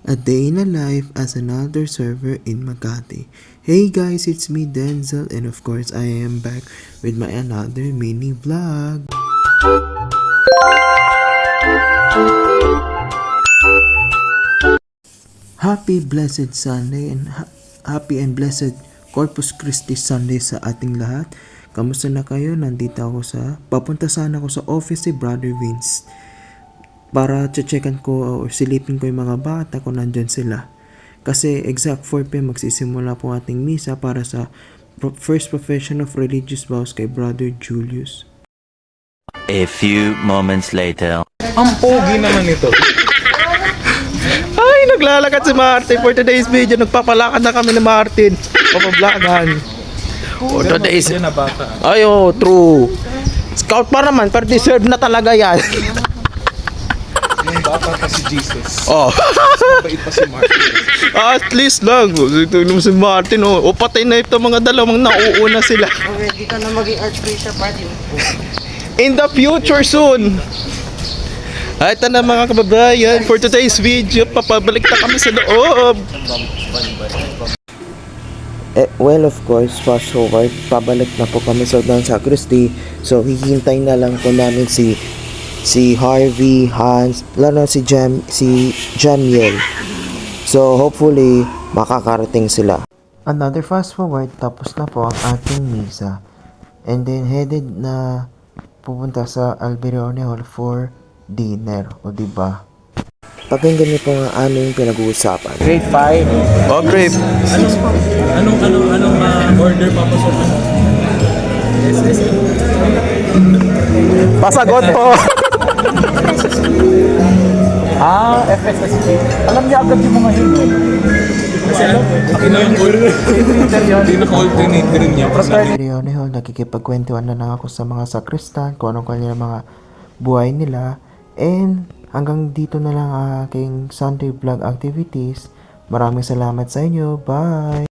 A day in a life as an elder server in Makati. Hey guys, it's me Denzel, and of course I am back with my another mini vlog. Happy blessed Sunday and happy and blessed Corpus Christi Sunday sa ating lahat. Kamusta na kayo? Papunta sana ako sa office si Brother Vince para checkan ko o silipin ko yung mga bata kung nandyan sila. Kasi exact 4 p.m. magsisimula po ating misa para sa first profession of religious vows kay Brother Julius. A few moments later. Ang pogi naman ito. Ay, naglalakad si Martin for today's video. Nagpapalakad na kami ni Martin. Papablagan. For today's... Yan na bata. Ay, oh, true. Scout pa naman, pero deserve na talaga yan. Yung bata pa si Jesus. Oh. Mabait pa si Martin. At least lang. Ito naman si Martin. Oh. O patay na ito mga dalawang nauuna sila. Ready ka na maging archbishop party. In the future soon. Ay, ito na mga kababayan. For today's video, papabalik na kami sa loob. Well, of course, fast forward, pabalik na po kami sa doon sa Christie. So, hihintay na lang po namin si Harvey, Hans, lalo si Jamiel. So, hopefully, makakarating sila. Another fast forward, tapos na po ang ating misa. And then, headed na pupunta sa Alberone Hall for dinner, o diba? Pakinggan niyo po ang aming pinag-uusapan. Grade 5. Oh, grade. Anong order papasok mo? Pasagot po! FSSP. Alam niya agad yung mga yun. Kasi pinaka-alternator niya. Alberone Hall, nakikipagkwentuhan na lang ako sa mga sakristan, kung anong kanilang mga buhay nila. And hanggang dito na lang ang aking Sunday vlog activities. Maraming salamat sa inyo. Bye!